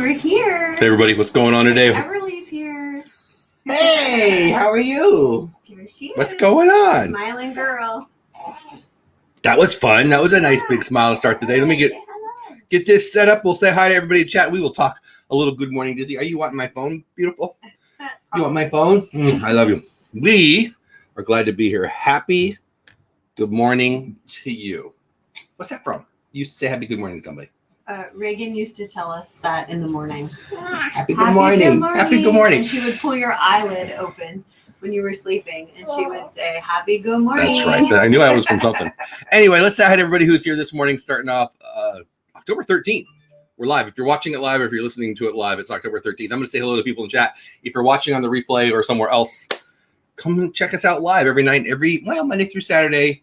we're here. Hey everybody, what's going on today? Everly's here. Hey, how are you? Here she is. What's going on? Smiling girl. That was fun. That was a nice big smile to start the day. Let me get this set up. We'll say hi to everybody in chat. We will talk a little good morning, Dizzy. Are you wanting my phone, beautiful? You want my phone? I love you. We are glad to be here. Happy good morning to you. What's that from? You used to say happy good morning to somebody. Reagan used to tell us that in the morning. Happy good morning. Happy good morning. And she would pull your eyelid open when you were sleeping, and she would say, happy good morning. That's right. I knew I was from something. Anyway, let's say hi to everybody who's here this morning, starting off October 13th. We're live. If you're watching it live, or if you're listening to it live, it's October 13th. I'm going to say hello to people in chat. If you're watching on the replay or somewhere else, come and check us out live every night, Monday through Saturday.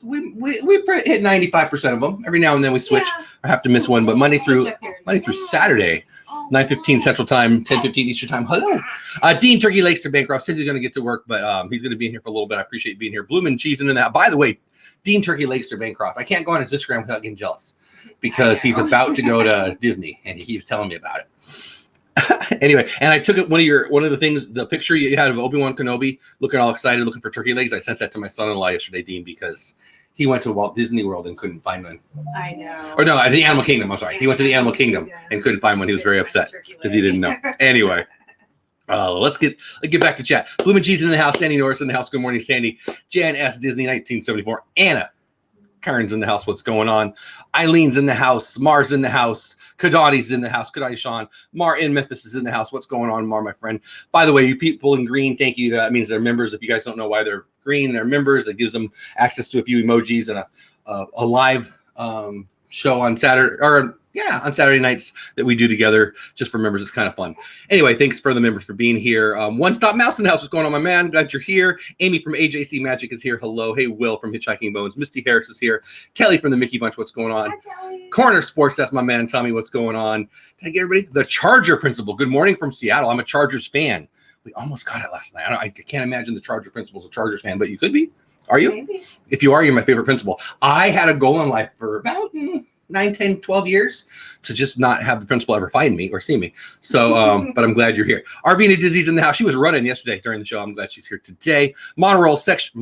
We hit 95% of them. Every now and then we switch. Yeah. I have to miss one, but Monday through Saturday, 9:15 Central Time, 10:15 Eastern Time. Hello. Dean Turkey Lakes to Bancroft says he's going to get to work, but he's going to be in here for a little bit. I appreciate being here. Bloomin' cheesing in that. By the way, Dean Turkey Lakes to Bancroft. I can't go on his Instagram without getting jealous because he's about to go to Disney and he keeps telling me about it. Anyway, and I took it one of the things, the picture you had of Obi-Wan Kenobi looking all excited, looking for turkey legs. I sent that to my son-in-law yesterday, Dean, because he went to Walt Disney World and couldn't find one. I know. Or no, the Animal Kingdom. I'm sorry. He went to the Animal Kingdom and couldn't find one. He was very upset because he didn't know. Anyway, let's get back to chat. Bloomin' Cheese in the house. Sandy Norris in the house. Good morning, Sandy. Jan S. Disney 1974. Anna. Karen's in the house. What's going on? Eileen's in the house. Mar's in the house. Kadani's in the house. Kadani Sean. Mar in Memphis is in the house. What's going on, Mar, my friend? By the way, you people in green, thank you. That means they're members. If you guys don't know why they're green, they're members. That gives them access to a few emojis and a live show on Saturday, on Saturday nights that we do together just for members. It's kind of fun. Anyway, thanks for the members for being here. One Stop Mouse in the house. What's going on, my man? Glad you're here. Amy from AJC Magic is here. Hello. Hey, Will from Hitchhiking Bones. Misty Harris is here. Kelly from the Mickey Bunch. What's going on? Hi, Corner Sports. That's my man. Tommy, what's going on? Did I get everybody? The Charger Principal. Good morning from Seattle. I'm a Chargers fan. We almost got it last night. I can't imagine the Charger Principal's a Chargers fan, but you could be. Are you? Maybe. If you are, you're my favorite principal. I had a goal in life for about 9, 10, 12 years to just not have the principal ever find me or see me. So, but I'm glad you're here. Arvina Dizzy's in the house. She was running yesterday during the show. I'm glad she's here today. Monorail section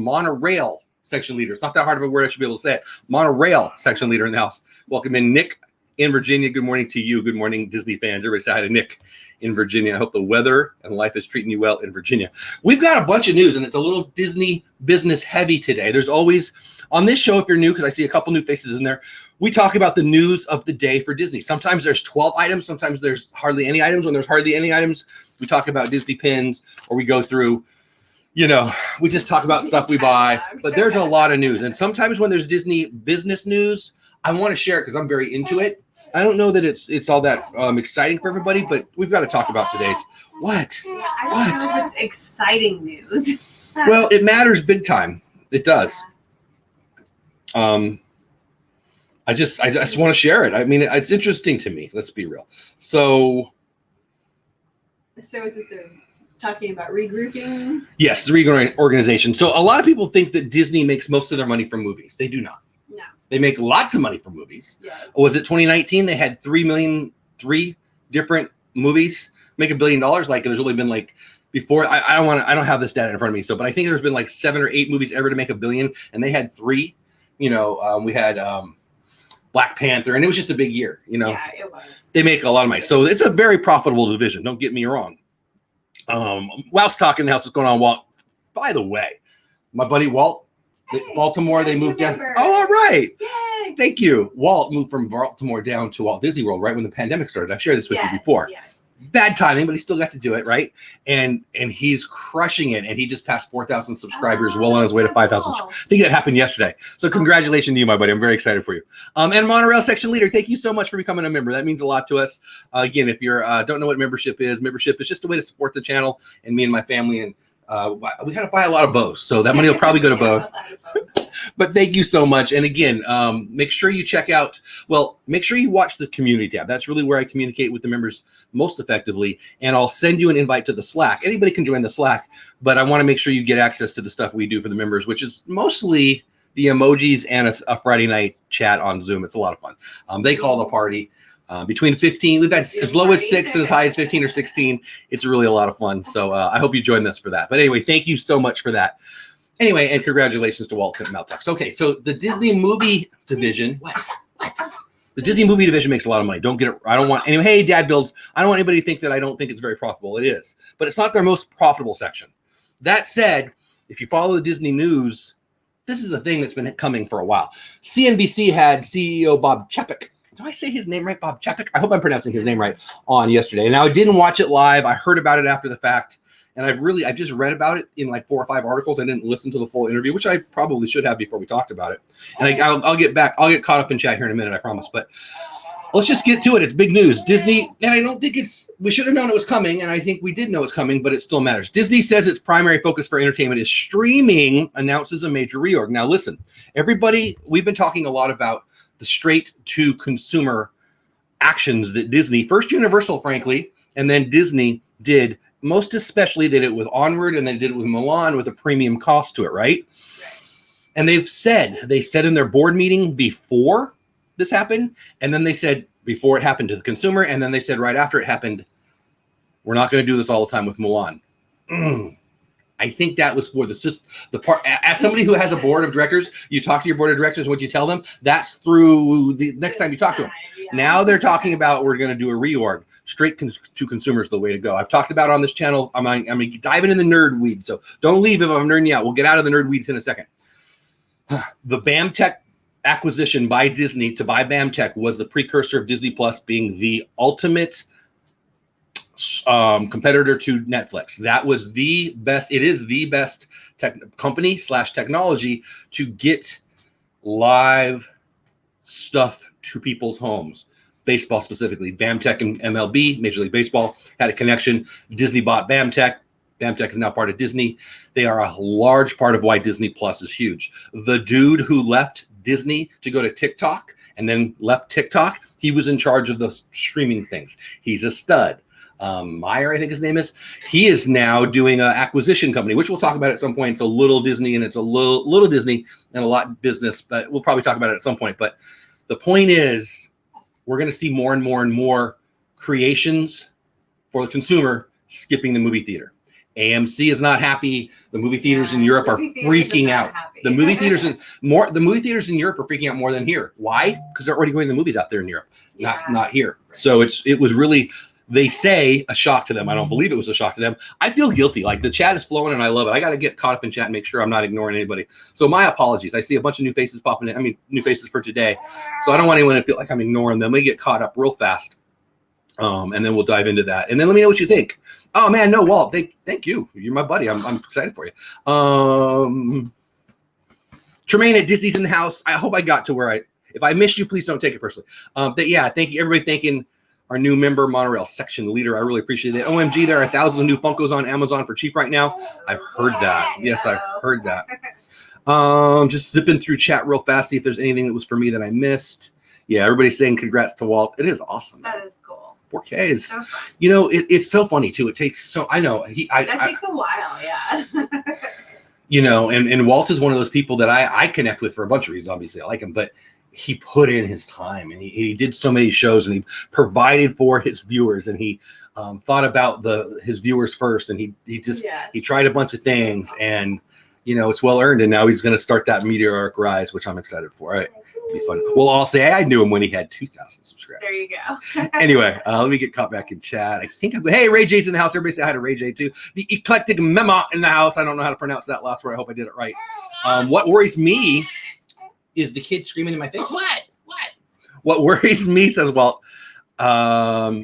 leader. It's not that hard of a word. I should be able to say it. Monorail section leader in the house. Welcome in, Nick in Virginia. Good morning to you. Good morning, Disney fans. Everybody say hi to Nick in Virginia. I hope the weather and life is treating you well in Virginia. We've got a bunch of news, and it's a little Disney business heavy today. There's always, on this show, if you're new, because I see a couple new faces in there, we talk about the news of the day for Disney. Sometimes there's 12 items. Sometimes there's hardly any items. When there's hardly any items, we talk about Disney pins, or we go through, we just talk about stuff we buy. But there's a lot of news. And sometimes when there's Disney business news, I want to share it because I'm very into it. I don't know that it's all that exciting for everybody, but we've got to talk about today's. What? I don't know if it's exciting news. Well, it matters big time. It does. I just want to share it. I mean, it's interesting to me. Let's be real. So is it they're talking about regrouping? Yes, the reorganization. So a lot of people think that Disney makes most of their money from movies. They do not. No. They make lots of money from movies. Yes. Was it 2019? They had 3 different movies make $1 billion. Like there's only been like before. I don't have this data in front of me. So, but I think there's been like 7 or 8 movies ever to make $1 billion, and they had 3. We had Black Panther, and it was just a big year. Yeah, it was. They make a lot of money, so it's a very profitable division. Don't get me wrong. Whilst talking, the house was going on. Walt, by the way, my buddy Walt, Baltimore, they moved down. Oh, all right. Yay. Thank you. Walt moved from Baltimore down to Walt Disney World right when the pandemic started. I shared this with you before. Yes. Bad timing, but he still got to do it, right? And he's crushing it. And he just passed 4,000 subscribers, well on his way to 5,000. Cool. I think that happened yesterday. So congratulations to you, my buddy. I'm very excited for you. And Monorail Section Leader, thank you so much for becoming a member. That means a lot to us. Again, if you don't know what membership is just a way to support the channel and me and my family. And we got to buy a lot of bows, so that money will probably go to bows. But thank you so much. And again, make sure you make sure you watch the community tab. That's really where I communicate with the members most effectively. And I'll send you an invite to the Slack. Anybody can join the Slack, but I want to make sure you get access to the stuff we do for the members, which is mostly the emojis and a Friday night chat on Zoom. It's a lot of fun. They call it a party. Between 15, we've got as low as 6 and as high as 15 or 16. It's really a lot of fun. So I hope you join us for that. But anyway, thank you so much for that. Anyway, and congratulations to Walt and Maltex. Okay, so the Disney movie division. What? The Disney movie division makes a lot of money. Don't get it. I don't want anyway. Hey, Dad Builds. I don't want anybody to think that I don't think it's very profitable. It is, but it's not their most profitable section. That said, if you follow the Disney news, this is a thing that's been coming for a while. CNBC had CEO Bob Chapek. Do I say his name right? Bob Chapek? I hope I'm pronouncing his name right on yesterday. Now, I didn't watch it live. I heard about it after the fact. And I've just read about it in like 4 or 5 articles. I didn't listen to the full interview, which I probably should have before we talked about it. And I'll get caught up in chat here in a minute, I promise. But let's just get to it. It's big news. Disney, and I don't think we should have known it was coming. And I think we did know it's coming, but it still matters. Disney says its primary focus for entertainment is streaming, announces a major reorg. Now, listen, everybody, we've been talking a lot about the straight to consumer actions that Disney, first Universal, frankly, and then Disney did. Most especially they did it with Onward and they did it with Mulan with a premium cost to it, right? And they said in their board meeting before this happened, and then they said before it happened to the consumer, and then they said right after it happened, we're not going to do this all the time with Mulan. I think that was for the part. As somebody who has a board of directors, you talk to your board of directors, what you tell them, that's through the next time you talk to them. Yeah. Now they're talking about we're going to do a reorg. Straight to consumers the way to go. I've talked about it on this channel. I'm diving in the nerd weeds, so don't leave if I'm nerding you out. We'll get out of the nerd weeds in a second. The BAMTech acquisition by Disney to buy BAMTech was the precursor of Disney Plus being the ultimate competitor to Netflix. That was the best. It is the best company / technology to get live stuff to people's homes. Baseball specifically, BAMTech and MLB, Major League Baseball, had a connection. Disney bought BAMTech. BAMTech is now part of Disney. They are a large part of why Disney Plus is huge. The dude who left Disney to go to TikTok and then left TikTok, he was in charge of the streaming things. He's a stud. Meyer, I think his name is. He is now doing an acquisition company, which we'll talk about at some point. It's a little Disney and it's a little Disney and a lot business, but we'll probably talk about it at some point. But the point is, we're going to see more and more and more creations for the consumer skipping the movie theater. AMC is not happy. The movie theaters in Europe are freaking out. The movie theaters in Europe are freaking out more than here. Why? Because they're already going to the movies out there in Europe, not here. So it was really, they say, a shock to them. I don't believe it was a shock to them. I feel guilty. Like the chat is flowing and I love it. I got to get caught up in chat and make sure I'm not ignoring anybody. So my apologies. I see a bunch of new faces popping in. I mean, new faces for today. So I don't want anyone to feel like I'm ignoring them. Let me get caught up real fast. And then we'll dive into that. And then let me know what you think. Oh man, no, Walt, thank you. You're my buddy. I'm excited for you. Tremaine at Disney's in the house. I hope I got to where if I missed you, please don't take it personally. But yeah, thank you. Everybody thanking our new member Monorail section leader. I really appreciate it. OMG, there are thousands of new Funkos on Amazon for cheap right now. I've heard that. Yes, I've heard that. Just zipping through chat real fast, see if there's anything that was for me that I missed. Yeah, everybody's saying congrats to Walt. It is awesome. That is cool. 4K is, so it's so funny too. It takes so, I know. That takes a while, yeah. And Walt is one of those people that I connect with for a bunch of reasons. Obviously, I like him, but he put in his time and he did so many shows and he provided for his viewers and he thought about his viewers first and he tried a bunch of things and it's well earned and now he's going to start that meteoric rise, which I'm excited for. Right? It'll be fun. We'll all say I knew him when he had 2,000 subscribers. There you go. Anyway, let me get caught back in chat. I think hey, Ray J's in the house. Everybody say hi to Ray J too. The eclectic mema in the house. I don't know how to pronounce that last word. I hope I did it right. What worries me is the kid screaming in my face. What worries me, says Walt,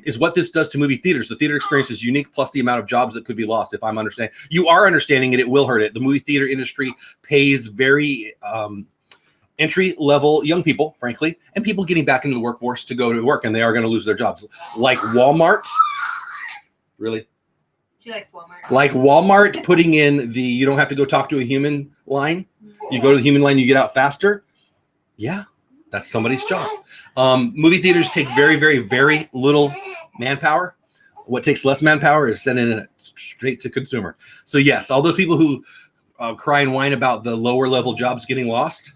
is what this does to movie theaters. The theater experience is unique, plus the amount of jobs that could be lost. If I'm understanding, you are understanding it, it will hurt it. The movie theater industry pays very entry-level young people, frankly, and people getting back into the workforce to go to work, and they are going to lose their jobs. Like Walmart. Really? She likes Walmart. Like Walmart putting in the you don't have to go talk to a human line. You go to the human line, you get out faster. Yeah, that's somebody's job. Movie theaters take very, very, very little manpower. What takes less manpower is sending it straight to consumer. So yes, all those people who cry and whine about the lower level jobs getting lost,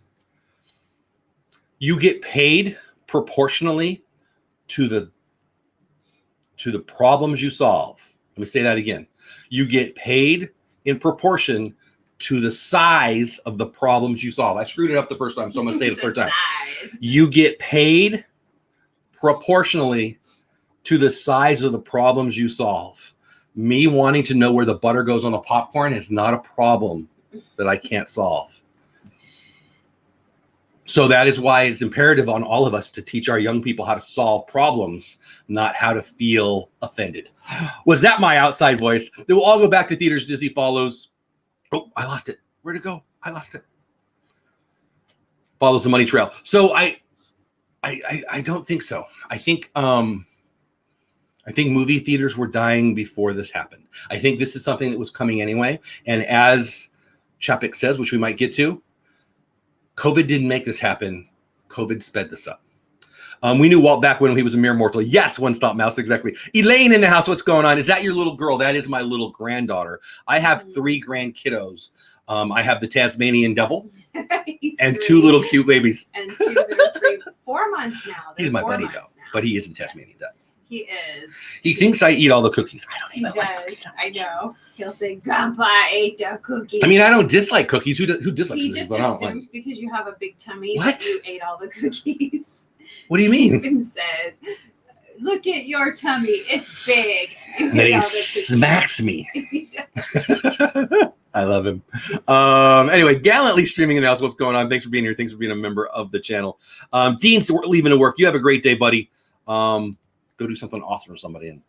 you get paid proportionally to the problems you solve. Let me say that again. You get paid in proportion to the size of the problems you solve. I screwed it up the first time, so I'm going to say it the third time. You get paid proportionally to the size of the problems you solve. Me wanting to know where the butter goes on the popcorn is not a problem that I can't solve. So that is why it's imperative on all of us to teach our young people how to solve problems, not how to feel offended. Was that my outside voice? Then we'll all go back to theaters. Disney follows. Oh, I lost it. Where'd it go? I lost it. Follows the money trail. So I don't think so. I think movie theaters were dying before this happened. I think this is something that was coming anyway. And as Chapek says, which we might get to, COVID didn't make this happen. COVID sped this up. We knew Walt back when he was a mere mortal. Yes, One Stop Mouse, exactly. Elaine in the house, what's going on? Is that your little girl? That is my little granddaughter. I have 3 grandkiddos. I have the Tasmanian devil and 2 little cute babies. And 2, they're 3, 4 months now. They're He's my 4 buddy, months though. now. But he isn't Tasmanian devil. He is. He thinks I eat all the cookies. I don't He even does. like cookies. I know. He'll say, Grandpa ate the cookies. I mean, I don't dislike cookies. Who dislikes He cookies? just But I don't like. assumes because you have a big tummy What? that you ate all the cookies. What do you mean? And says, look at your tummy. It's big. You And then ate he all the cookies. smacks me. He does. I love him. Anyway, gallantly streaming in the house. What's going on? Thanks for being here. Thanks for being a member of the channel. Dean's leaving to work. You have a great day, buddy. Go do something awesome for somebody and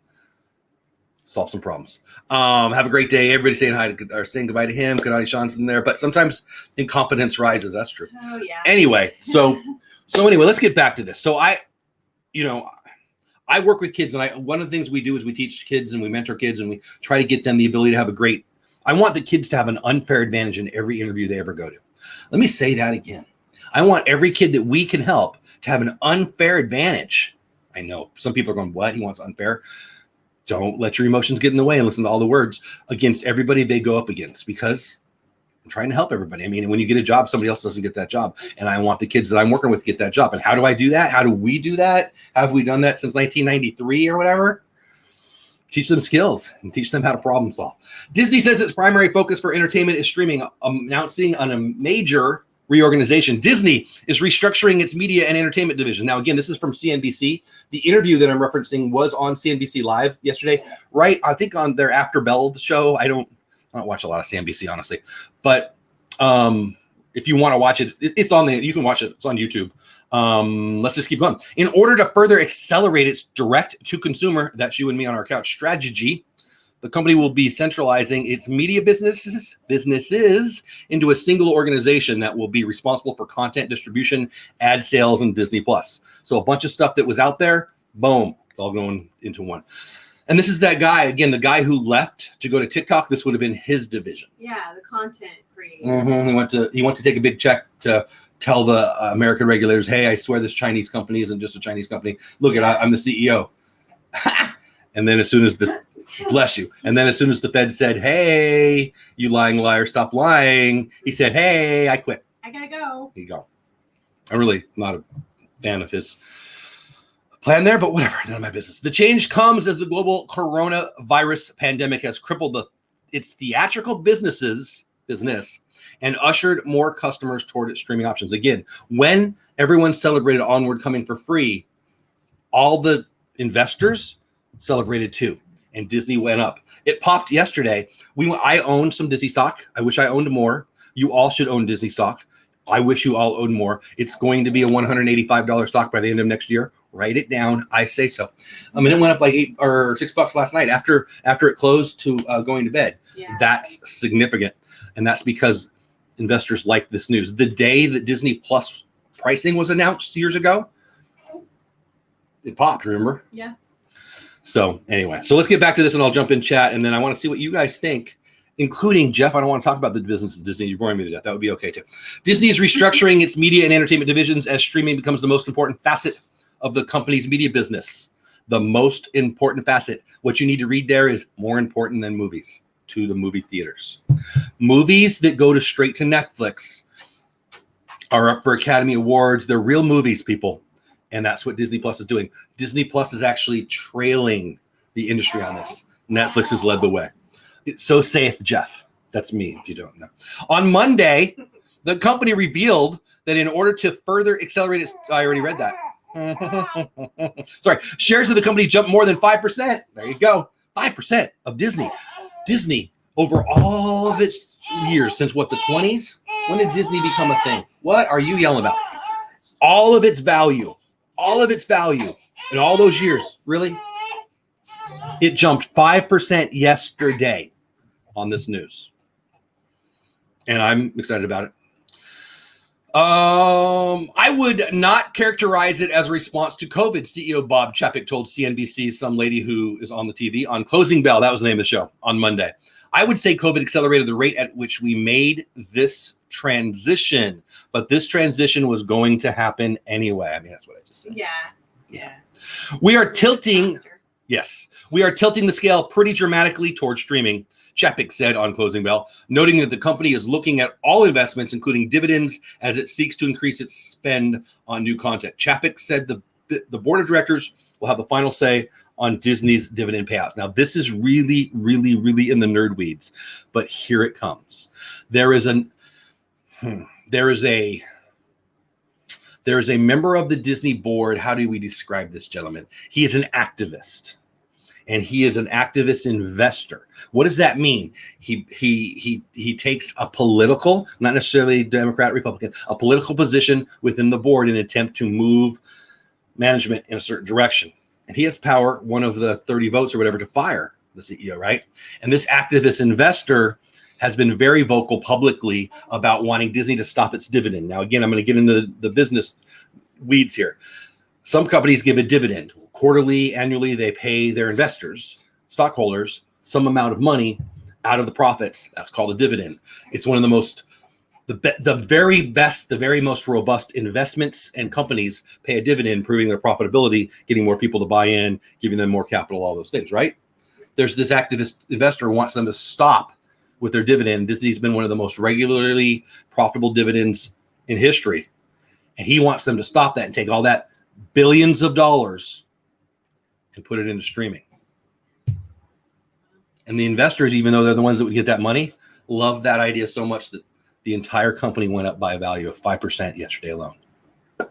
solve some problems. Have a great day. Everybody saying hi to, or saying goodbye to him. Kanani Sean's in there, but sometimes incompetence rises. That's true. Oh yeah. Anyway, so anyway, let's get back to this. So I work with kids, and one of the things we do is we teach kids and we mentor kids and we try to get them the ability to have I want the kids to have an unfair advantage in every interview they ever go to. Let me say that again. I want every kid that we can help to have an unfair advantage. I know some people are going, what? He wants unfair. Don't let your emotions get in the way and listen to all the words against everybody they go up against, because I'm trying to help everybody. I mean, when you get a job, somebody else doesn't get that job. And I want the kids that I'm working with to get that job. And how do I do that? How do we do that? How have we done that since 1993 or whatever? Teach them skills and teach them how to problem solve. Disney says its primary focus for entertainment is streaming, announcing on a major reorganization. Disney is restructuring its media and entertainment division. Now, again, this is from CNBC. The interview that I'm referencing was on CNBC Live yesterday, right? I think on their After Bell show. I don't watch a lot of CNBC, honestly, but if you want to watch it, it's on you can watch it. It's on YouTube. Let's just keep going. In order to further accelerate its direct to consumer, that's you and me on our couch strategy, the company will be centralizing its media businesses into a single organization that will be responsible for content distribution, ad sales, and Disney Plus. So a bunch of stuff that was out there, boom, it's all going into one. And this is that guy, again, the guy who left to go to TikTok. This would have been his division. Yeah, the content creator. Mm-hmm. He went to take a big check to tell the American regulators, hey, I swear this Chinese company isn't just a Chinese company. Look I'm the CEO. And then as soon as bless you. And then as soon as the Fed said, hey, you lying liar, stop lying, he said, hey, I quit. I gotta go. Here you go. I'm really not a fan of his plan there, but whatever, none of my business. The change comes as the global coronavirus pandemic has crippled its theatrical business and ushered more customers toward its streaming options. Again, when everyone celebrated Onward coming for free, all the investors celebrated too, and Disney went up. It popped yesterday. I owned some Disney stock. I wish I owned more. You all should own Disney stock. I wish you all owned more. It's going to be a $185 stock by the end of next year. Write it down. I say so. I mean, it went up like $8 or $6 last night after it closed to going to bed. Yeah. That's significant, and that's because investors like this news. The day that Disney Plus pricing was announced years ago, it popped. Remember? Yeah. So anyway, so let's get back to this, and I'll jump in chat, and then I want to see what you guys think, including Jeff. I don't want to talk about the business of Disney. You're boring me to death. That would be okay too. Disney is restructuring its media and entertainment divisions as streaming becomes the most important facet of the company's media business. The most important facet. What you need to read there is more important than movies to the movie theaters. Movies that go straight to Netflix are up for Academy Awards. They're real movies, people. And that's what Disney Plus is doing. Disney Plus is actually trailing the industry on this. Netflix has led the way. So saith Jeff. That's me, if you don't know. On Monday, the company revealed that in order to further accelerate its... I already read that. Sorry. Shares of the company jumped more than 5%. There you go. 5% of Disney. Disney, over all of its years, since what, the 20s? When did Disney become a thing? What are you yelling about? All of its value in all those years. Really? It jumped 5% yesterday on this news. And I'm excited about it. I would not characterize it as a response to COVID, CEO Bob Chapek told CNBC, some lady who is on the TV, on Closing Bell. That was the name of the show on Monday. I would say COVID accelerated the rate at which we made this transition, but this transition was going to happen anyway. I mean, that's what I just said. Yeah. We are tilting. Yes, we are tilting the scale pretty dramatically towards streaming, Chapek said on Closing Bell, noting that the company is looking at all investments, including dividends, as it seeks to increase its spend on new content. Chapek said the board of directors will have the final say on Disney's dividend payouts. Now, this is really, really, really in the nerd weeds, but here it comes. There is a member of the Disney board. How do we describe this gentleman? He is an activist. And he is an activist investor. What does that mean? He takes a political, not necessarily Democrat, Republican, a political position within the board in an attempt to move management in a certain direction. And he has power, one of the 30 votes or whatever, to fire the CEO, right? And this activist investor has been very vocal publicly about wanting Disney to stop its dividend. Now, again, I'm going to get into the business weeds here. Some companies give a dividend. Quarterly, annually, they pay their investors, stockholders, some amount of money out of the profits. That's called a dividend. It's one of the very most robust investments, and companies pay a dividend, improving their profitability, getting more people to buy in, giving them more capital, all those things, right? There's this activist investor who wants them to stop with their dividend. Disney's been one of the most regularly profitable dividends in history. And he wants them to stop that and take all that billions of dollars and put it into streaming. And the investors, even though they're the ones that would get that money, love that idea so much that the entire company went up by a value of 5% yesterday alone. So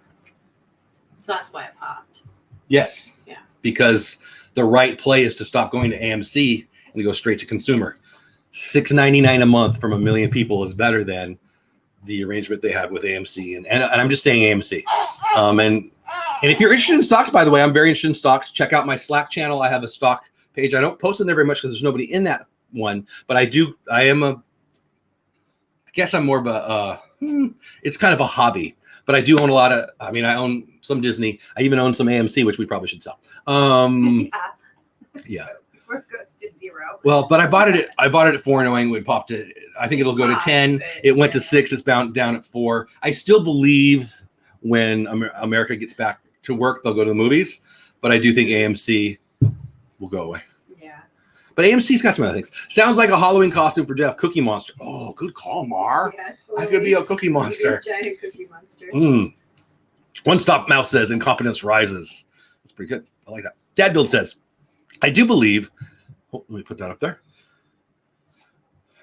that's why it popped. Yes. Yeah. Because the right play is to stop going to AMC and to go straight to consumer. $6.99 a month from 1 million people is better than the arrangement they have with AMC. And I'm just saying AMC. And if you're interested in stocks, by the way, I'm very interested in stocks. Check out my Slack channel. I have a stock page. I don't post in there very much because there's nobody in that one, but I guess I'm more of a, it's kind of a hobby, but I do own I own some Disney. I even own some AMC, which we probably should sell. Yeah. Before it goes to zero. Well, but I bought it at 4 knowing it popped to, I think it'll go to 10. It went to 6. It's bound down at 4. I still believe when America gets back to work, they'll go to the movies, but I do think AMC will go away. Yeah. But AMC's got some other things. Sounds like a Halloween costume for Jeff. Cookie Monster. Oh, good call, Mar. Yeah, totally. I could be a Cookie Monster. A giant Cookie Monster. One Stop Mouse says incompetence rises. That's pretty good. I like that. Dad Build says, I do believe. Oh, let me put that up there.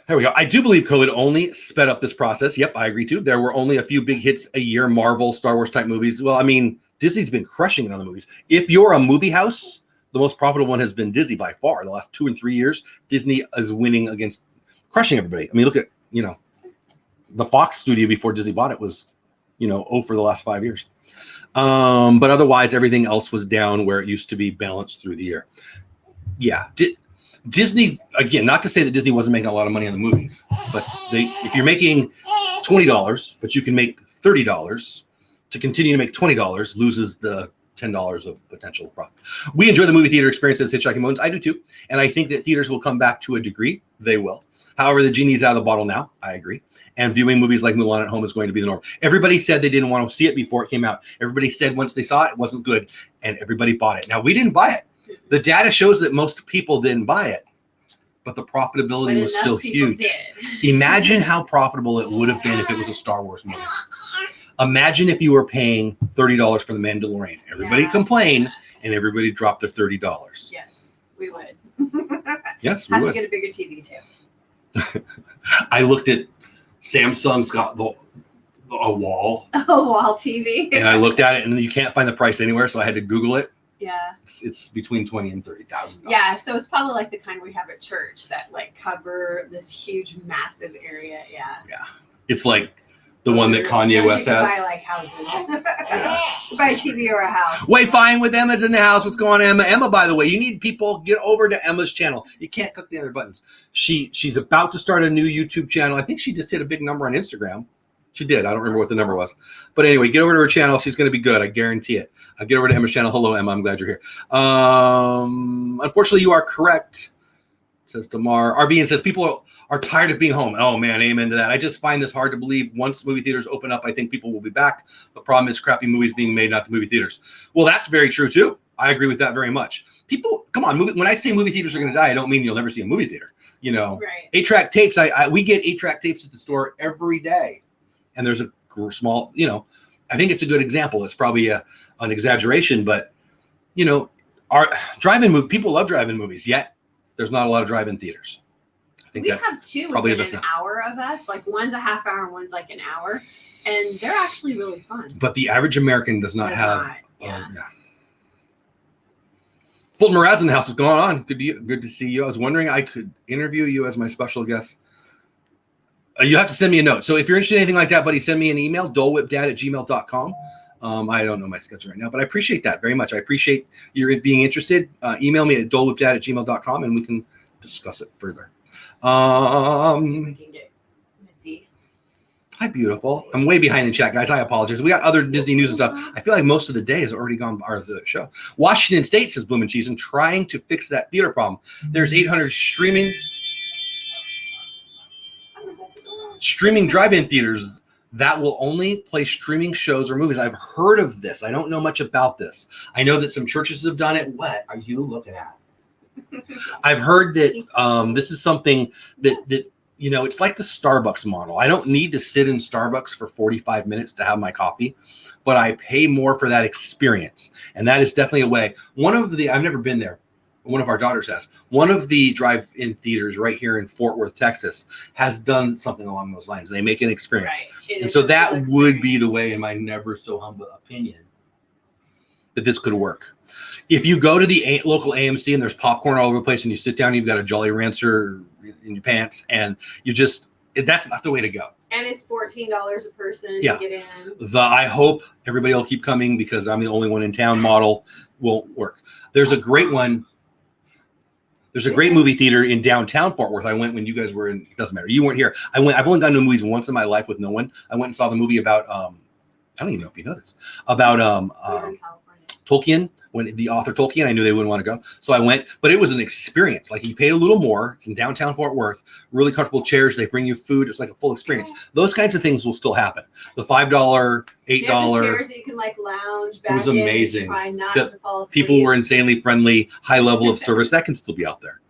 There we go. I do believe COVID only sped up this process. Yep, I agree too. There were only a few big hits a year, Marvel, Star Wars type movies. Well, I mean, Disney's been crushing it on the movies. If you're a movie house, the most profitable one has been Disney by far. The last 2 and 3 years, Disney is winning against crushing everybody. I mean, look at, the Fox studio before Disney bought it was, for the last 5 years. But otherwise, everything else was down where it used to be balanced through the year. Yeah. Disney, again, not to say that Disney wasn't making a lot of money on the movies, but if you're making $20, but you can make $30, to continue to make $20 loses the $10 of potential profit. We enjoy the movie theater experience as Hitchhiking Moments. I do too. And I think that theaters will come back to a degree. They will. However, the genie's out of the bottle now. I agree. And viewing movies like Mulan at home is going to be the norm. Everybody said they didn't want to see it before it came out. Everybody said once they saw it, it wasn't good. And everybody bought it. Now, we didn't buy it. The data shows that most people didn't buy it. But the profitability was still huge. Imagine how profitable it would have been if it was a Star Wars movie. Imagine if you were paying $30 for The Mandalorian. Everybody Yeah. complained, and everybody dropped their $30. Yes, we would. Yes, we Have to would. get a bigger TV too. I looked at Samsung's got a wall, Oh, wall TV. and I looked at it, and you can't find the price anywhere, so I had to Google it. Yeah. It's between $20,000 and $30,000. Yeah, so it's probably like the kind we have at church that like cover this huge, massive area. Yeah. It's like the one that Kanye Those West you can has. buy like houses. Buy a TV or a house. Way fine with Emma's in the house. What's going on, Emma? Emma, by the way, you need people get over to Emma's channel. You can't click the other buttons. She's about to start a new YouTube channel. I think she just hit a big number on Instagram. She did. I don't remember what the number was. But anyway, get over to her channel. She's going to be good. I guarantee it. Get over to Emma's channel. Hello, Emma. I'm glad you're here. Unfortunately, you are correct, says Tamar. RB and says people are tired of being home. Oh, man. Amen to that. I just find this hard to believe. Once movie theaters open up, I think people will be back. The problem is crappy movies being made, not the movie theaters. Well, that's very true, too. I agree with that very much. People, come on. When I say movie theaters are going to die, I don't mean you'll never see a movie theater. You know, Right. 8-track tapes. We get 8-track tapes at the store every day. And there's a small, I think it's a good example. It's probably an exaggeration, but, our drive-in movie, people love drive-in movies, yet there's not a lot of drive-in theaters. I think We that's have two probably within the an best hour of us. Like one's a half hour and one's like an hour. And they're actually really fun. But the average American does not have. Yeah. Fulton Mraz in the house. What's going on? Good to see you. I was wondering I could interview you as my special guest. You have to send me a note. So if you're interested in anything like that, buddy, send me an email, dolewhipdad@gmail.com. I don't know my schedule right now, but I appreciate that very much. I appreciate your being interested. Email me at dolewhipdad@gmail.com and we can discuss it further. So we can get messy. Hi, beautiful. I'm way behind in chat, guys. I apologize. We got other Disney news and stuff. I feel like most of the day has already gone by the show. Washington State, says Bloom and Cheese, and trying to fix that theater problem. There's 800 streaming drive-in theaters that will only play streaming shows or movies. I've heard of this. I don't know much about this. I know that some churches have done it. What are you looking at? I've heard that this is something that it's like the Starbucks model. I don't need to sit in Starbucks for 45 minutes to have my coffee, but I pay more for that experience. And that is definitely a way. I've never been there. One of our daughters has. One of the drive-in theaters right here in Fort Worth, Texas, has done something along those lines. They make an experience. Right. And so that would be the way, in my never so humble opinion, that this could work. If you go to the local AMC and there's popcorn all over the place and you sit down, you've got a Jolly Rancher in your pants, and that's not the way to go. And it's $14 a person to get in. I hope everybody will keep coming because I'm the only one in town model won't work. There's a great one. There's a great movie theater in downtown Fort Worth. I went when you guys were in. It doesn't matter. You weren't here. I've only gone to movies once in my life with no one. I went and saw the movie about. I don't even know if you know this about Tolkien. When the author Tolkien, I knew they wouldn't want to go, so I went. But it was an experience. Like you paid a little more. It's in downtown Fort Worth. Really comfortable chairs. They bring you food. It's like a full experience. Those kinds of things will still happen. The $5, $8 chairs that you can like lounge back. It was amazing. Try not to fall asleep. People were insanely friendly. High level of service that can still be out there.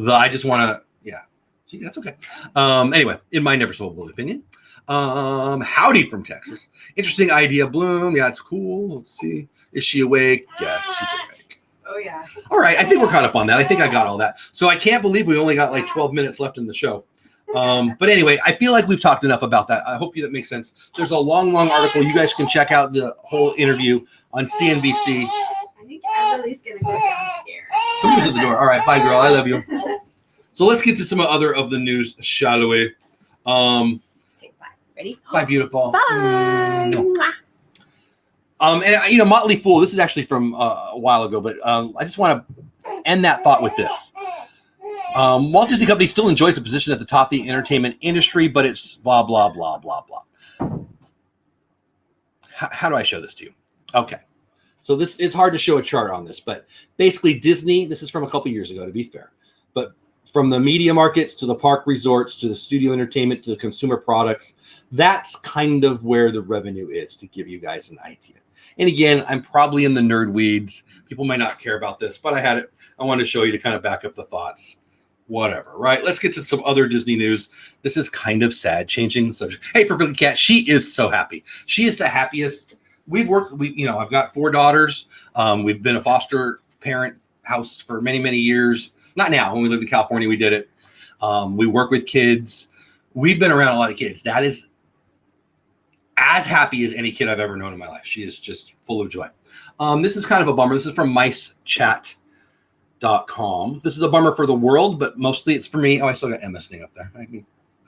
I just want to. Yeah, see, that's okay. Anyway, in my never so humble opinion. Howdy from Texas. Interesting idea, Bloom. Yeah, it's cool. Let's see. Is she awake? Yes, she's awake. Oh, yeah. All right. I think we're caught up on that. I think I got all that. So I can't believe we only got like 12 minutes left in the show. But anyway, I feel like we've talked enough about that. I hope that makes sense. There's a long article. You guys can check out the whole interview on CNBC. I think Emily's going to go downstairs. Somebody's at the door. All right. Bye, girl. I love you. So let's get to some other of the news, shall we? Say bye. Ready? Bye, beautiful. Bye. And Motley Fool, this is actually from a while ago, but I just want to end that thought with this. Walt Disney Company still enjoys a position at the top of the entertainment industry, but it's blah, blah, blah, blah, blah. How do I show this to you? Okay. So it's hard to show a chart on this, but basically Disney, this is from a couple years ago, to be fair, but from the media markets to the park resorts to the studio entertainment to the consumer products, that's kind of where the revenue is, to give you guys an idea. And again, I'm probably in the nerd weeds. People might not care about this, but I wanted to show you to kind of back up the thoughts. whatever, right? Let's get to some other Disney news. This is kind of sad, changing the subject. Hey, Perfect Cat, she is so happy. She is the happiest. I've got 4 daughters. We've been a foster parent house for many, many years. Not now. When we lived in California, we did it. We work with kids. We've been around a lot of kids. That is as happy as any kid I've ever known in my life. She is just full of joy. This is kind of a bummer. This is from micechat.com. This is a bummer for the world, but mostly it's for me. Oh, I still got Emma's thing up there. I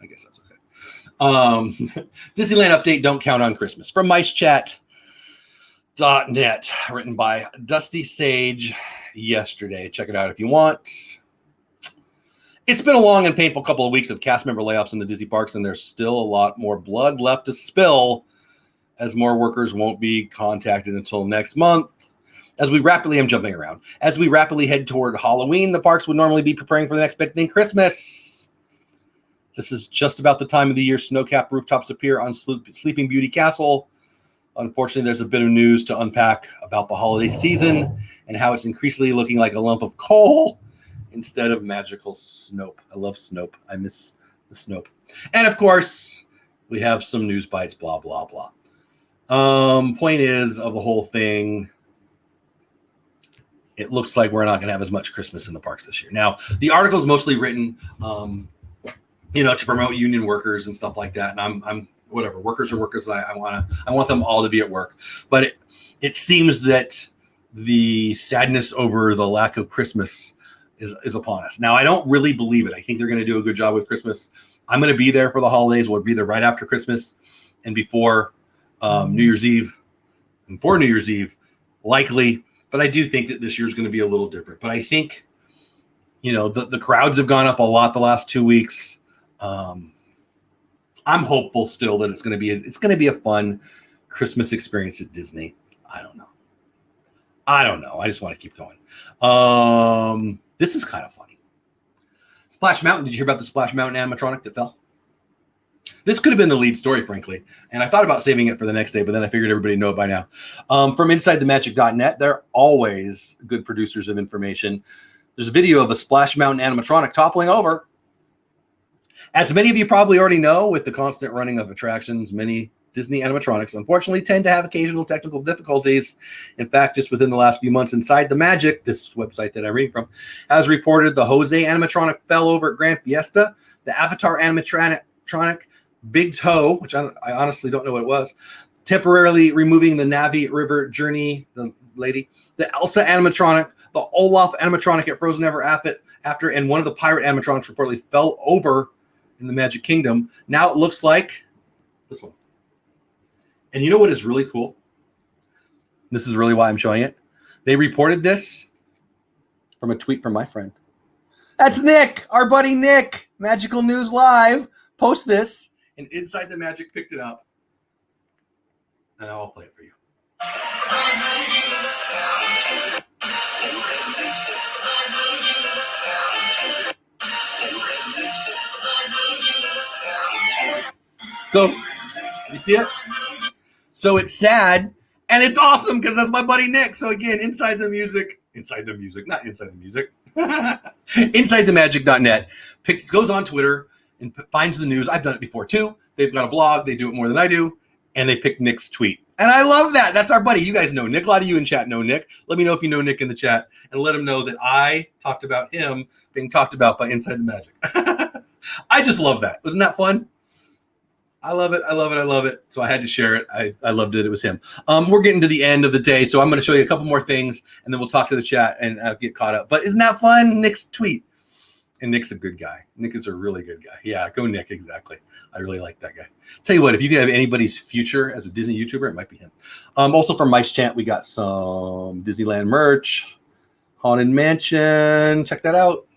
guess that's okay. Disneyland update, don't count on Christmas. From micechat.net, written by Dusty Sage yesterday. Check it out if you want. It's been a long and painful couple of weeks of cast member layoffs in the Disney parks, and there's still a lot more blood left to spill as more workers won't be contacted until next month. As we rapidly head toward Halloween, the parks would normally be preparing for the next big thing, Christmas. This is just about the time of the year snow-capped rooftops appear on Sleeping Beauty Castle. Unfortunately, there's a bit of news to unpack about the holiday season and how it's increasingly looking like a lump of coal instead of magical Snope. I love Snope. I miss the Snope. And of course, we have some news bites, blah, blah, blah. Point is, of the whole thing, it looks like we're not going to have as much Christmas in the parks this year. Now, the article is mostly written, to promote union workers and stuff like that. And I'm whatever, workers are workers. I want them all to be at work. But it seems that the sadness over the lack of Christmas is upon us. Now, I don't really believe it. I think they're going to do a good job with Christmas. I'm going to be there for the holidays. We'll be there right after Christmas and before New Year's Eve and for New Year's Eve, likely. But I do think that this year is going to be a little different. But I think, the crowds have gone up a lot the last 2 weeks. I'm hopeful still that it's going to be a fun Christmas experience at Disney. I don't know. I just want to keep going. This is kind of funny. Splash Mountain. Did you hear about the Splash Mountain animatronic that fell? This could have been the lead story, frankly. And I thought about saving it for the next day, but then I figured everybody would know it by now. From InsideTheMagic.net, they're always good producers of information. There's a video of a Splash Mountain animatronic toppling over. As many of you probably already know, with the constant running of attractions, many Disney animatronics unfortunately tend to have occasional technical difficulties. In fact, just within the last few months, Inside the Magic, this website that I'm reading from, has reported the Jose animatronic fell over at Grand Fiesta, the Avatar animatronic Big Toe, which I honestly don't know what it was, temporarily removing the Navi River Journey, the Elsa animatronic, the Olaf animatronic at Frozen Ever After, and one of the pirate animatronics reportedly fell over in the Magic Kingdom. Now it looks like this one. And you know what is really cool? This is really why I'm showing it. They reported this from a tweet from my friend. That's Nick, our buddy Nick, Magical News Live. Post this, and Inside the Magic picked it up. And I'll play it for you. So, you see it? So it's sad, and it's awesome because that's my buddy Nick. So again, Inside the Music, not Inside the Music. InsideTheMagic.net goes on Twitter and finds the news. I've done it before too. They've got a blog. They do it more than I do. And they picked Nick's tweet. And I love that. That's our buddy. You guys know Nick. A lot of you in chat know Nick. Let me know if you know Nick in the chat and let him know that I talked about him being talked about by Inside the Magic. I just love that. Wasn't that fun? I love it. I love it. I love it. So I had to share it. I loved it. It was him. We're getting to the end of the day. So I'm going to show you a couple more things and then we'll talk to the chat and get caught up. But isn't that fun? Nick's tweet. And Nick's a good guy. Nick is a really good guy. Yeah, go Nick. Exactly. I really like that guy. Tell you what, if you could have anybody's future as a Disney YouTuber, it might be him. Also from Mice Chant, we got some Disneyland merch. Haunted Mansion. Check that out.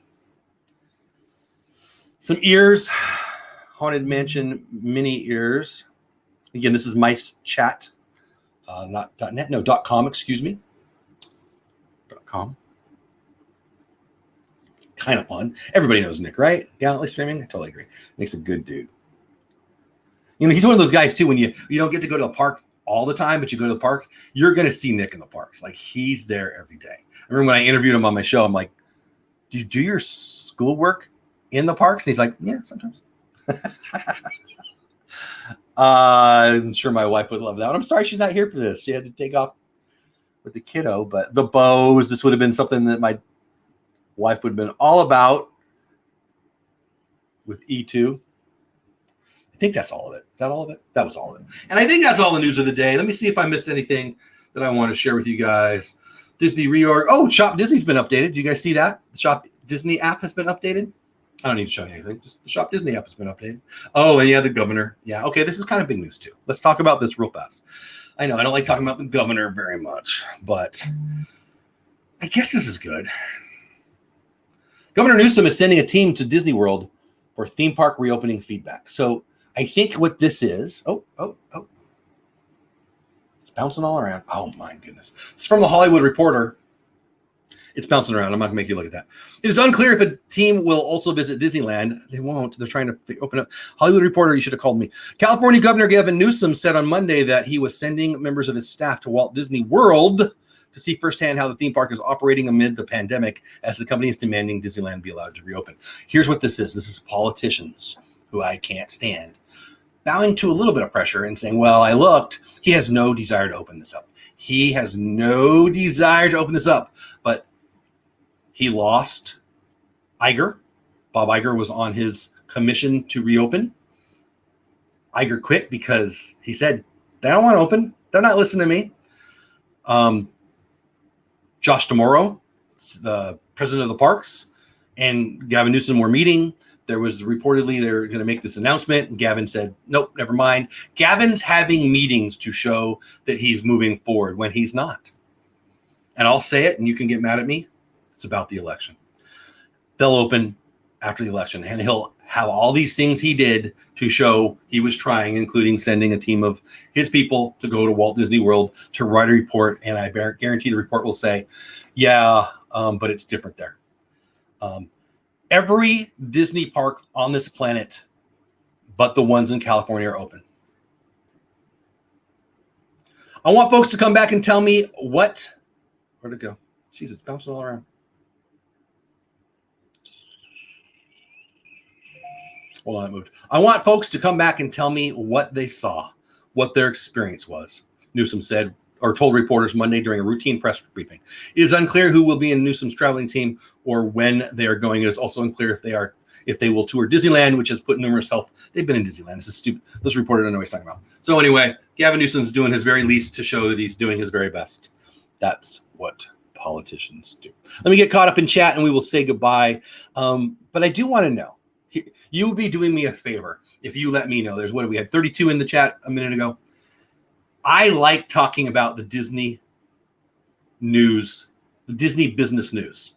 Some ears. Haunted Mansion mini ears. Again, this is Mice Chat. Not .net. No, .com, excuse me. .com. Kind of fun. Everybody knows Nick, right? Gallantly Streaming. I totally agree. Nick's a good dude. He's one of those guys too. When you don't get to go to a park all the time, but you go to the park, you're gonna see Nick in the parks. Like he's there every day. I remember when I interviewed him on my show, I'm like, "Do you do your schoolwork in the parks? And he's like, yeah, sometimes. I'm sure my wife would love that. I'm sorry she's not here for this. She had to take off with the kiddo, but the bows, this would have been something that my wife would have been all about with E2. I think that's all of it. Is that all of it? That was all of it. And I think that's all the news of the day. Let me see if I missed anything that I want to share with you guys. Disney reorg. Oh, Shop Disney's been updated. Do you guys see that? The Shop Disney app has been updated. I don't need to show you anything. Just the Shop Disney app has been updated. Oh, and yeah, the governor. Yeah, okay, this is kind of big news too. Let's talk about this real fast. I know I don't like talking about the governor very much, but I guess this is good. Governor Newsom is sending a team to Disney World for theme park reopening feedback. So I think what this is, it's bouncing all around. Oh my goodness. It's from the Hollywood Reporter. It's bouncing around. I'm not going to make you look at that. It is unclear if a team will also visit Disneyland. They won't. They're trying to open up. Hollywood Reporter, you should have called me. California Governor Gavin Newsom said on Monday that he was sending members of his staff to Walt Disney World to see firsthand how the theme park is operating amid the pandemic as the company is demanding Disneyland be allowed to reopen. Here's what this is. This is politicians who I can't stand bowing to a little bit of pressure and saying, well, I looked. He has no desire to open this up. He has no desire to open this up. But he lost Iger. Bob Iger was on his commission to reopen. Iger quit because he said, they don't want to open. They're not listening to me. Josh D'Amaro, the president of the parks, and Gavin Newsom were meeting. There was reportedly they're going to make this announcement. And Gavin said, nope, never mind. Gavin's having meetings to show that he's moving forward when he's not. And I'll say it, and you can get mad at me. It's about the election. They'll open after the election, and he'll have all these things he did to show he was trying, including sending a team of his people to go to Walt Disney World to write a report. And I guarantee the report will say, yeah, but it's different there. Every Disney park on this planet, but the ones in California, are open. I want folks to come back and tell me where'd it go? Jeez, it's bouncing all around. Hold on, it moved. I want folks to come back and tell me what they saw, what their experience was. Newsom said, or told reporters Monday during a routine press briefing. It is unclear who will be in Newsom's traveling team or when they are going. It is also unclear if they will tour Disneyland, which has put numerous health. They've been in Disneyland. This is stupid. This reporter doesn't know what he's talking about. So anyway, Gavin Newsom's doing his very least to show that he's doing his very best. That's what politicians do. Let me get caught up in chat and we will say goodbye. But I do want to know. You would be doing me a favor if you let me know. We had 32 in the chat a minute ago. I like talking about the Disney news, the Disney business news.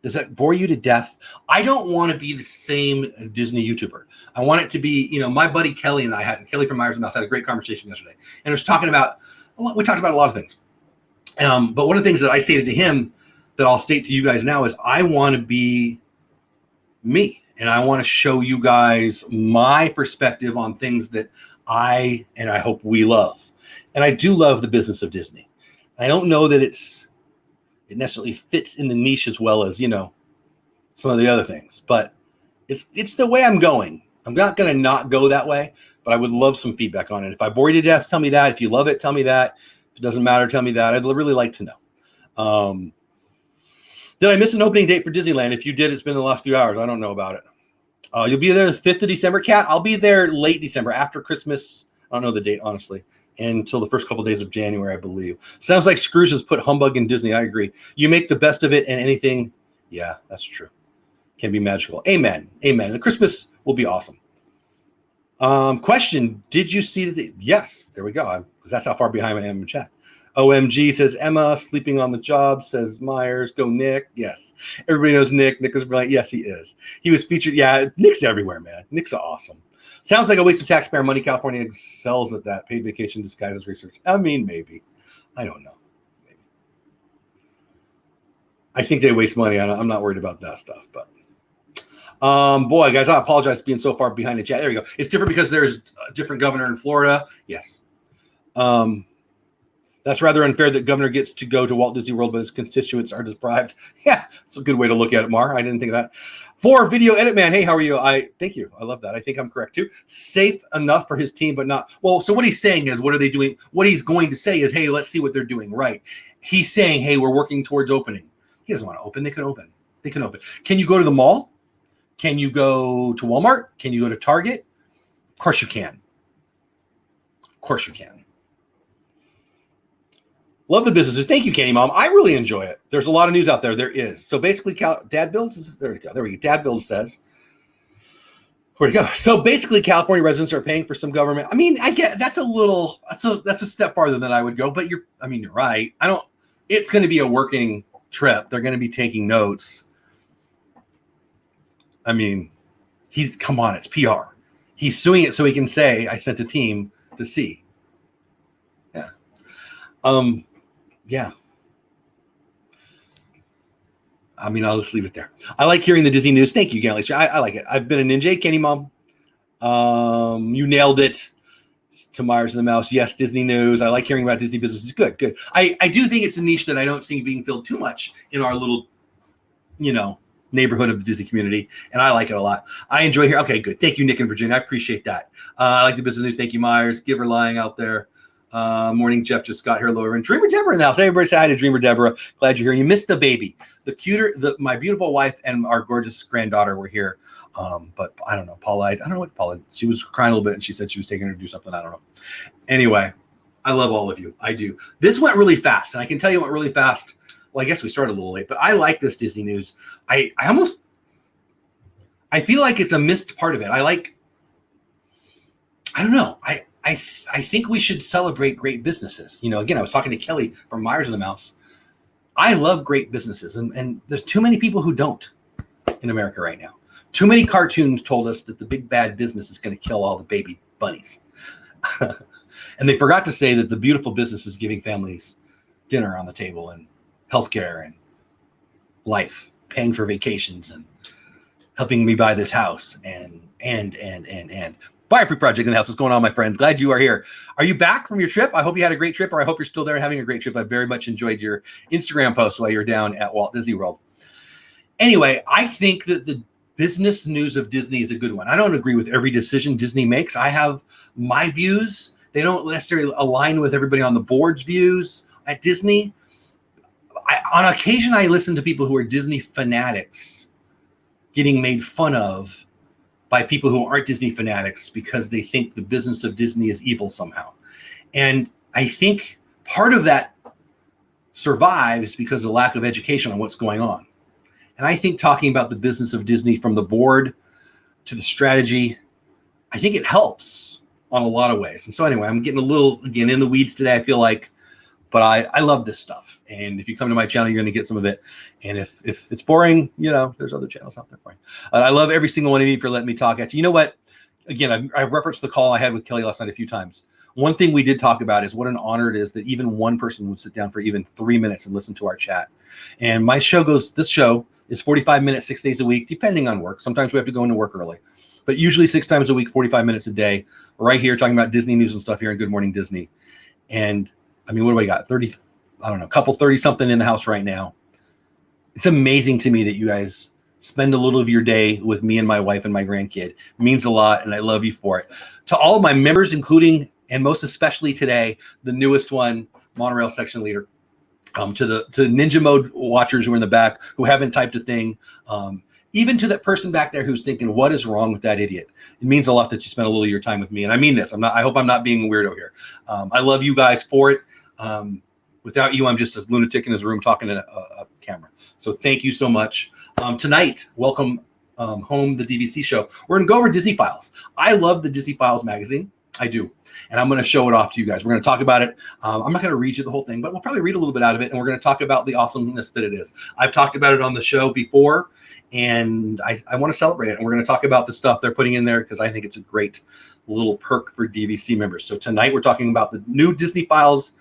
Does that bore you to death? I don't want to be the same Disney YouTuber. I want it to be, my buddy Kelly and Kelly from Myers and Mouse had a great conversation yesterday. And we talked about a lot of things. But one of the things that I stated to him that I'll state to you guys now is I want to be me. And I want to show you guys my perspective on things that I hope we love. And I do love the business of Disney. I don't know that it necessarily fits in the niche as well as, some of the other things. But it's the way I'm going. I'm not going to not go that way, but I would love some feedback on it. If I bore you to death, tell me that. If you love it, tell me that. If it doesn't matter, tell me that. I'd really like to know. Did I miss an opening date for Disneyland? If you did, it's been in the last few hours. I don't know about it. You'll be there the 5th of December, Kat. I'll be there late December, after Christmas. I don't know the date, honestly, until the first couple of days of January, I believe. Sounds like Scrooge has put humbug in Disney. I agree. You make the best of it, and anything, yeah, that's true, can be magical. Amen. Amen. And Christmas will be awesome. Question, did you see yes, there we go. Because that's how far behind I am in chat. OMG, says Emma, sleeping on the job, says Myers. Go Nick. Yes. Everybody knows Nick. Nick is brilliant. Yes, he is. He was featured. Yeah, Nick's everywhere, man. Nick's awesome. Sounds like a waste of taxpayer money. California excels at that. Paid vacation disguised as research. I mean, maybe. I don't know. Maybe. I think they waste money. I'm not worried about that stuff. But boy, guys, I apologize for being so far behind the chat. There we go. It's different because there's a different governor in Florida. Yes. That's rather unfair that governor gets to go to Walt Disney World, but his constituents are deprived. Yeah, it's a good way to look at it, Mar. I didn't think of that. 4, Video Edit Man. Hey, how are you? Thank you. I love that. I think I'm correct too. Safe enough for his team, but not. Well, so what he's saying is, what are they doing? What he's going to say is, hey, let's see what they're doing right. He's saying, hey, we're working towards opening. He doesn't want to open. They can open. They can open. Can you go to the mall? Can you go to Walmart? Can you go to Target? Of course you can. Of course you can. Love the businesses. Thank you, Candy Mom. I really enjoy it. There's a lot of news out there. There is. So basically, Dad Builds. There we go. There we go. Dad Builds says, where'd it go? So basically, California residents are paying for some government. I mean, I get that's a step farther than I would go. But you're right. It's going to be a working trip. They're going to be taking notes. I mean, come on. It's PR. He's suing it so he can say, I sent a team to see. Yeah. Yeah. I mean, I'll just leave it there. I like hearing the Disney news. Thank you, Gally. I like it. I've been a ninja. Kenny Mom. You nailed it. To Myers and the Mouse. Yes, Disney news. I like hearing about Disney businesses. Good, good. I do think it's a niche that I don't see being filled too much in our little, neighborhood of the Disney community. And I like it a lot. I enjoy here. Okay, good. Thank you, Nick and Virginia. I appreciate that. I like the business news. Thank you, Myers. Giver lying out there. Morning, Jeff just got here, Laura, and Dreamer Deborah in the house. Hey, everybody, say hi to Dreamer Deborah. Glad you're here. You missed the baby, my beautiful wife and our gorgeous granddaughter were here. But I don't know, Paula. I don't know what Paula. She was crying a little bit, and she said she was taking her to do something. I don't know. Anyway, I love all of you. I do. This went really fast, and I can tell you it went really fast. Well, I guess we started a little late, but I like this Disney news. I feel like it's a missed part of it. I don't know. I think we should celebrate great businesses. Again, I was talking to Kelly from Myers and the Mouse. I love great businesses, and there's too many people who don't in America right now. Too many cartoons told us that the big bad business is going to kill all the baby bunnies. And they forgot to say that the beautiful business is giving families dinner on the table and healthcare and life, paying for vacations and helping me buy this house and. Fireproof Project in the house. What's going on, my friends? Glad you are here. Are you back from your trip? I hope you had a great trip, or I hope you're still there and having a great trip. I very much enjoyed your Instagram post while you're down at Walt Disney World. Anyway, I think that the business news of Disney is a good one. I don't agree with every decision Disney makes. I have my views. They don't necessarily align with everybody on the board's views at Disney. On occasion, I listen to people who are Disney fanatics getting made fun of by people who aren't Disney fanatics because they think the business of Disney is evil somehow. And I think part of that survives because of lack of education on what's going on. And I think talking about the business of Disney from the board to the strategy, I think it helps on a lot of ways. And so anyway, I'm getting a little, again, in the weeds today, I feel like, but I love this stuff. And if you come to my channel, you're going to get some of it. And if it's boring, there's other channels out there for you. I love every single one of you for letting me talk at you. You know what? Again, I've referenced the call I had with Kelly last night a few times. One thing we did talk about is what an honor it is that even one person would sit down for even 3 minutes and listen to our chat. And this show is 45 minutes, 6 days a week, depending on work. Sometimes we have to go into work early, but usually 6 times a week, 45 minutes a day, right here talking about Disney news and stuff here in Good Morning Disney. And I mean, what do I got? 30, I don't know, couple 30 something in the house right now. It's amazing to me that you guys spend a little of your day with me and my wife and my grandkid. It means a lot, and I love you for it. To all of my members, including and most especially today, the newest one, Monorail section leader, to Ninja Mode watchers who are in the back who haven't typed a thing, even to that person back there who's thinking, what is wrong with that idiot? It means a lot that you spent a little of your time with me. And I mean this. I hope I'm not being a weirdo here. I love you guys for it. Without you, I'm just a lunatic in his room talking to a camera. So thank you so much. Tonight, welcome home, the DVC show. We're going to go over Disney Files. I love the Disney Files magazine. I do. And I'm going to show it off to you guys. We're going to talk about it. I'm not going to read you the whole thing, but we'll probably read a little bit out of it. And we're going to talk about the awesomeness that it is. I've talked about it on the show before, and I want to celebrate it. And we're going to talk about the stuff they're putting in there because I think it's a great little perk for DVC members. So tonight we're talking about the new Disney Files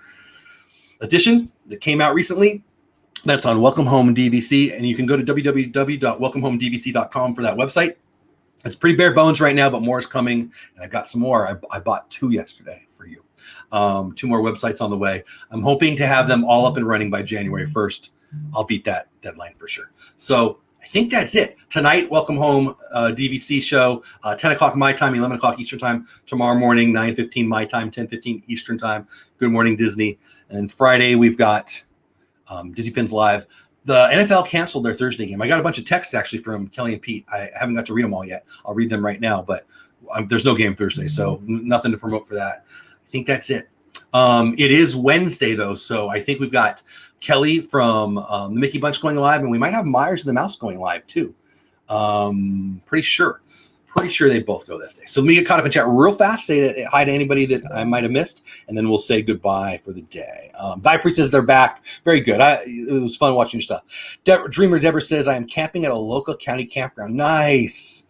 edition that came out recently. That's on Welcome Home DVC, and you can go to www.welcomehomedvc.com for that website. It's pretty bare bones right now, but more is coming, and I've got some more. I bought 2 yesterday for you. 2 more websites on the way. I'm hoping to have them all up and running by January 1st. I'll beat that deadline for sure. So I think that's it. Tonight, Welcome Home DVC show, 10 o'clock my time, 11 o'clock Eastern time. Tomorrow morning, 9:15 my time, 10:15 Eastern time. Good Morning Disney. And Friday, we've got Disney Pins Live. The NFL canceled their Thursday game. I got a bunch of texts actually from Kelly and Pete. I haven't got to read them all yet. I'll read them right now, but there's no game Thursday, so nothing to promote for that. I think that's it. It is Wednesday, though, so I think we've got Kelly from the Mickey Bunch going live, and we might have Myers and the Mouse going live, too. Pretty sure they both go this day. So let me get caught up in chat real fast, say hi to anybody that I might have missed, and then we'll say goodbye for the day. Vipree says they're back. Very good. It was fun watching your stuff. Dreamer Deborah says, I am camping at a local county campground. Nice.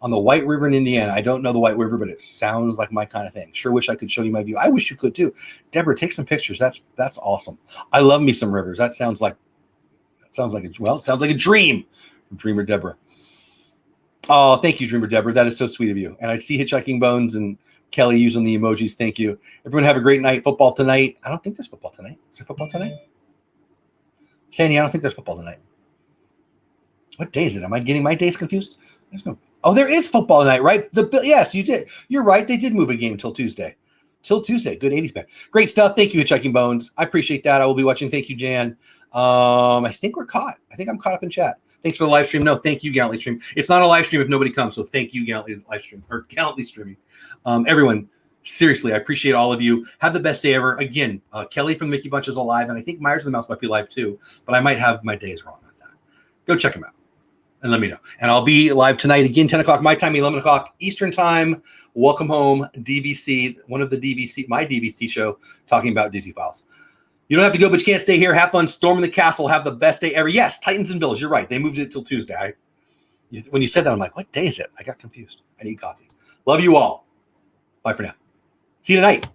On the White River in Indiana. I don't know the White River, but it sounds like my kind of thing. Sure wish I could show you my view. I wish you could too. Deborah, take some pictures. That's awesome. I love me some rivers. It sounds like a dream. Dreamer Deborah. Oh, thank you, Dreamer Deborah. That is so sweet of you. And I see Hitchhiking Bones and Kelly using the emojis. Thank you. Everyone have a great night. Football tonight. I don't think there's football tonight. Is there football tonight? Sandy, I don't think there's football tonight. What day is it? Am I getting my days confused? There's no. Oh, there is football tonight, right? Yes, you did. You're right. They did move a game till Tuesday. Good 80s band. Great stuff. Thank you, Hitchhiking Bones. I appreciate that. I will be watching. Thank you, Jan. I think we're caught. I think I'm caught up in chat. Thanks for the live stream. No, thank you, Gallantly Stream. It's not a live stream if nobody comes, so thank you, Gallantly live stream or Gallantly streaming. Everyone, seriously, I appreciate all of you. Have the best day ever. Again, Kelly from the Mickey Bunch is alive, and I think Myers and the Mouse might be live too, but I might have my days wrong with that. Go check them out and let me know. And I'll be live tonight again, 10 o'clock my time, 11 o'clock Eastern time. Welcome Home DVC, one of the my DVC show, talking about Disney Files. You don't have to go, but you can't stay here. Have fun, storming the castle, have the best day ever. Yes, Titans and Bills. You're right. They moved it till Tuesday. When you said that, I'm like, what day is it? I got confused. I need coffee. Love you all. Bye for now. See you tonight.